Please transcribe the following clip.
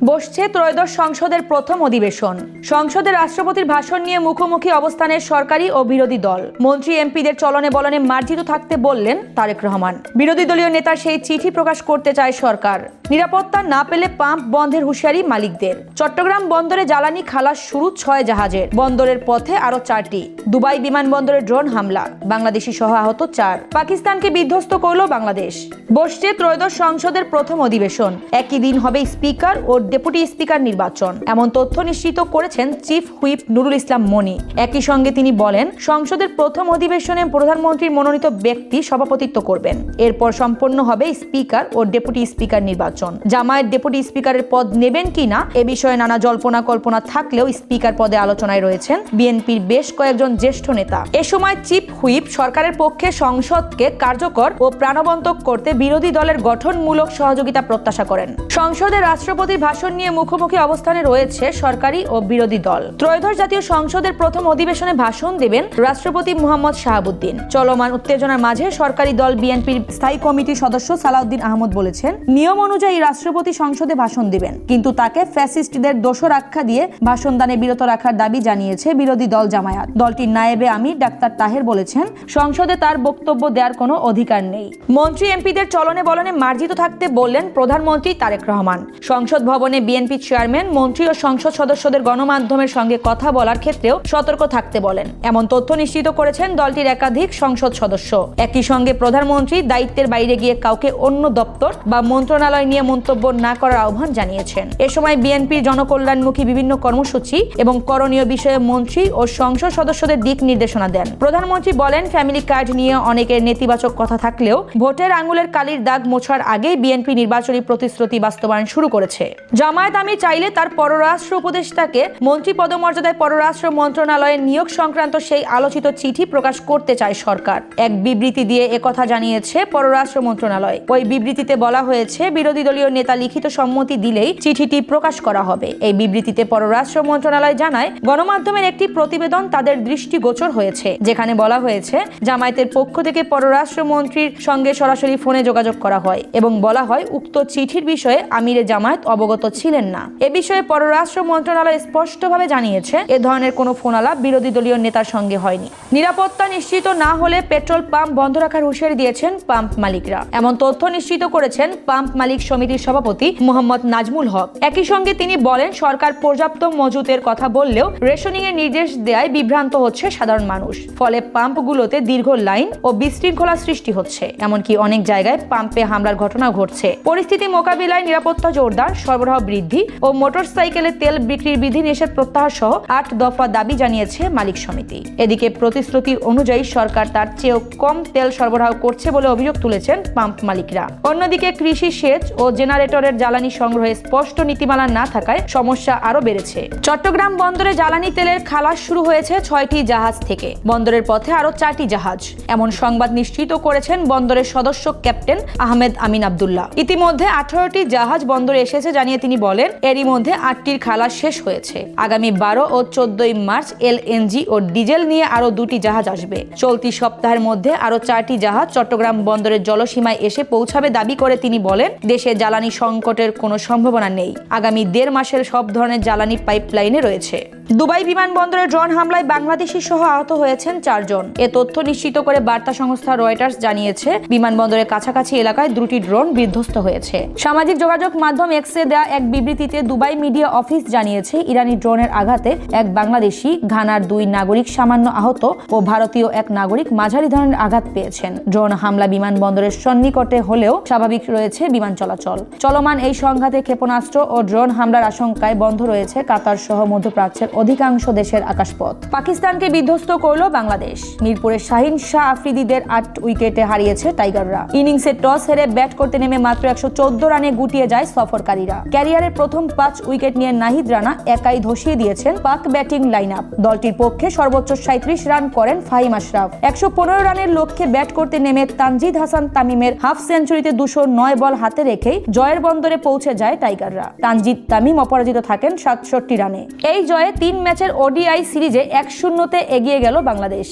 বসছে ত্রয়োদশ সংসদের প্রথম অধিবেশন। সংসদে রাষ্ট্রপতির ভাষণ নিয়ে মুখোমুখি অবস্থানের সরকারি ও বিরোধী দল। মন্ত্রী এমপিদের চলনে বলনে মার্জিত থাকতে বললেন তারেক রহমান। বিরোধী দলীয় নেতার সেই চিঠি প্রকাশ করতে চায় সরকার। নিরাপত্তা না পেলে পাম্প বন্ধের হুঁশিয়ারি মালিকদের। চট্টগ্রাম বন্দরে জ্বালানি খালাস শুরু 6 জাহাজের। বন্দরের পথে আরো 4টি। দুবাই বিমানবন্দরে ড্রোন হামলা, বাংলাদেশি সহ আহত 4। পাকিস্তানকে বিধ্বস্ত করল বাংলাদেশ। বসছে ত্রয়োদশ সংসদের প্রথম অধিবেশন। একই দিন হবে স্পিকার ও ডেপুটি স্পিকার নির্বাচন, এমন তথ্য নিশ্চিত করেছেন চিফ হুইপ নুরুল ইসলাম মনি। একই সঙ্গে তিনি বলেন, সংসদের প্রথম অধিবেশনে প্রধানমন্ত্রীর মনোনীত ব্যক্তি সভাপতিত্ব করবেন। এরপর সম্পন্ন হবে স্পিকার ও ডেপুটি স্পিকার নির্বাচন। জামায়াত ডেপুটি স্পিকারের পদ নেবেন কিনা এ বিষয়ে নানা জল্পনা কল্পনা থাকলেও স্পিকার পদে আলোচনায় রয়েছেন বিএনপির বেশ কয়েকজন জ্যেষ্ঠ নেতা। এ সময় চিফ হুইপ সরকারের পক্ষে সংসদকে কার্যকর ও প্রাণবন্ত করতে বিরোধী দলের গঠনমূলক সহযোগিতা প্রত্যাশা করেন। সংসদে রাষ্ট্রপতির ভাষণ নিয়ে মুখোমুখি অবস্থানে রয়েছে সরকারি ও বিরোধী দল। ত্রয়োদশ জাতীয় সংসদের প্রথম অধিবেশনে ভাষণ দেবেন রাষ্ট্রপতি মোহাম্মদ শাহাবুদ্দিন। চলমান উত্তেজনার মাঝে সরকারি দল বিএনপির স্থায়ী কমিটির সদস্য সালাউদ্দিন আহমদ বলেছেন, নিয়ম অনুযায়ী রাষ্ট্রপতি সংসদে ভাষণ দিবেন, কিন্তু তাকে ফ্যাসিস্টদের দোষর আখ্যা দিয়ে ভাষণ দানে বিরত রাখার দাবি জানিয়েছে বিরোধী দল জামায়াত। দলটির নায়েবে আমির ডাক্তার তাহের বলেছেন, সংসদে তার বক্তব্য দেওয়ার কোনো অধিকার নেই। মন্ত্রী এমপিদের চলনে বলনে মার্জিত থাকতে বললেন প্রধানমন্ত্রী তারেক রহমান। সংসদ ভবনে বিএনপি চেয়ারম্যান, মন্ত্রী ও সংসদ সদস্যদের গণমাধ্যমের সঙ্গে কথা বলার ক্ষেত্রেও সতর্ক থাকতে বলেন। এমন তথ্য নিশ্চিত করেছেন দলটির একাধিক সংসদ সদস্য। একই সঙ্গে প্রধানমন্ত্রী দায়িত্বের বাইরে গিয়ে কাউকে অন্য দপ্তর বা মন্ত্রণালয় নিয়ে মন্তব্য না করার আহ্বান জানিয়েছেন। এ সময় বিএনপির জনকল্যাণমুখী বিভিন্ন কর্মসূচি এবং করণীয় বিষয়ে মন্ত্রী ও সংসদ সদস্যদের দিক নির্দেশনা দেন। প্রধানমন্ত্রী বলেন, ফ্যামিলি কার্ড নিয়ে অনেকের নেতিবাচক কথা থাকলেও ভোটের আঙুলের কালির দাগ মোছার আগেই বিএনপি নির্বাচনী প্রতিশ্রুতি বাস্তবায়ন শুরু করেছে। জামায়াত আমির চাইলে তার পররাষ্ট্র উপদেষ্টাকে মন্ত্রী পদমর্যাদায় পররাষ্ট্র মন্ত্রণালয়ে নিয়োগ সংক্রান্ত সেই আলোচিত চিঠি প্রকাশ করতে চায় সরকার। এক বিবৃতি দিয়ে একথা জানিয়েছে পররাষ্ট্র মন্ত্রণালয়। ওই বিবৃতিতে বলা হয়েছে, বিরোধী দলীয় নেতা লিখিত সম্মতি দিলেই চিঠিটি প্রকাশ করা হবে। এই বিবৃতিতে পররাষ্ট্র মন্ত্রণালয় জানায়, গণমাধ্যমের একটি প্রতিবেদন তাদের দৃষ্টিগোচর হয়েছে, যেখানে বলা হয়েছে জামায়াতের পক্ষ থেকে পররাষ্ট্র মন্ত্রীর সঙ্গে সরাসরি ফোনে যোগাযোগ করা হয় এবং বলা হয় উক্ত চিঠির বিষয়ে আমিরে জামায়াত অবগত ছিলেন না। এ বিষয়ে পররাষ্ট্র মন্ত্রণালয় স্পষ্টভাবে জানিয়েছে, এ ধরনের কোনো ফোন আলাপ বিরোধী দলীয় নেতার সঙ্গে হয়নি। নিরাপত্তা নিশ্চিত না হলে পেট্রোল পাম্প বন্ধ রাখার হুঁশিয়ারি দিয়েছেন পাম্প মালিকরা। এমন তথ্য নিশ্চিত করেছেন পাম্প মালিক সমিতির সভাপতি মোহাম্মদ নাজমুল হক। একই সঙ্গে তিনি বলেন, সরকার পর্যাপ্ত মজুতের কথা বললেও রেশনিং এর নির্দেশ দেয়ায় বিভ্রান্ত হচ্ছে সাধারণ মানুষ। ফলে পাম্পগুলোতে দীর্ঘ লাইন ও বিশৃঙ্খলা সৃষ্টি হচ্ছে। এমনকি অনেক জায়গায় পাম্পে হামলার ঘটনা ঘটছে। পরিস্থিতি মোকাবিলায় নিরাপত্তা জোরদার, সরবরাহ বৃদ্ধি ও মোটরসাইকেলে তেল বিক্রির বিধিনিষেধ প্রত্যাহার সহ 8 দফা দাবি জানিয়েছে মালিক সমিতি। এদিকে প্রতিশ্রুতি অনুযায়ী সরকার তার চেয়েও কম তেল সরবরাহ করছে বলে অভিযোগ তুলেছেন পাম্প মালিকরা। অন্যদিকে কৃষি, সেচ ও জেনারেটরের জ্বালানি সংগ্রহে স্পষ্ট নীতিমালা না থাকায় সমস্যা আরো বেড়েছে। চট্টগ্রাম বন্দরে জ্বালানি তেলের খালাস শুরু হয়েছে 6টি জাহাজ থেকে। বন্দরের পথে আরো 4টি জাহাজ, এমন সংবাদ নিশ্চিত করেছেন বন্দরের সদস্য ক্যাপ্টেন আহমেদ আমিন আব্দুল্লাহ। ইতিমধ্যে 18টি জাহাজ বন্দরে এসেছে জানিয়ে তিনি বলেন, এরই মধ্যে 8টির খালাস শেষ হয়েছে। আগামী 12 ও 14 মার্চ এলএনজি ও ডিজেল নিয়ে আরো 2টি জাহাজ আসবে। চলতি সপ্তাহের মধ্যে আরো 4টি জাহাজ চট্টগ্রাম বন্দরের জলসীমায় এসে পৌঁছাবে দাবি করে তিনি বলেন, দেশে জ্বালানি সংকটের কোনো সম্ভাবনা নেই। আগামী 1.5 মাসের সব ধরনের জ্বালানি পাইপলাইনে রয়েছে। দুবাই বিমানবন্দরে ড্রোন হামলায় বাংলাদেশি সহ আহত হয়েছেন 4 জন। এ তথ্য নিশ্চিত করে বার্তা সংস্থা রয়টার্স জানিয়েছে, বিমানবন্দরের কাছাকাছি এলাকায় 2টি ড্রোন বিধ্বস্ত হয়েছে। সামাজিক যোগাযোগ মাধ্যম এক্সে দেয়া এক বিবৃতিতে দুবাই মিডিয়া অফিস জানিয়েছে, ইরানি ড্রোনের আঘাতে এক বাংলাদেশি, ঘানার 2 নাগরিক সামান্য আহত ও ভারতীয় 1 নাগরিক মাঝারি ধরনের আঘাত পেয়েছেন। ড্রোন হামলা বিমানবন্দরের সন্নিকটে হলেও স্বাভাবিক রয়েছে বিমান চলাচল। চলমান এই সংঘাতে ক্ষেপণাস্ত্র ও ড্রোন হামলার আশঙ্কায় বন্ধ রয়েছে কাতার সহ মধ্যপ্রাচ্যের অধিকাংশ দেশের আকাশপথ। পাকিস্তানকে বিধ্বস্ত করল বাংলাদেশ। মিরপুরের শাহিন শাহ আফ্রিদিদের 8 উইকেটে হারিয়েছে টাইগাররা। ইনিংসে টস হেরে ব্যাট করতে নেমে মাত্র 114 রানে গুটিয়ে যায় সফরকারীরা। ক্যারিয়ারের প্রথম 5 উইকেট নিয়ে নাহিদ রানা একাই ধসিয়ে দিয়েছেন পাক ব্যাটিং লাইন আপ। দলটির পক্ষে সর্বোচ্চ 37 রান করেন ফাহিম আশরাফ। 115 রানের লক্ষ্যে ব্যাট করতে নেমে তানজিদ হাসান তামিমের হাফ সেঞ্চুরিতে 209 বল হাতে রেখেই জয়ের বন্দরে পৌঁছে যায় টাইগাররা। তানজিদ তামিম অপরাজিত থাকেন 67 রানে। এই জয়ে 3 ম্যাচের ওডিআই সিরিজে 1-0 এগিয়ে গেল বাংলাদেশ।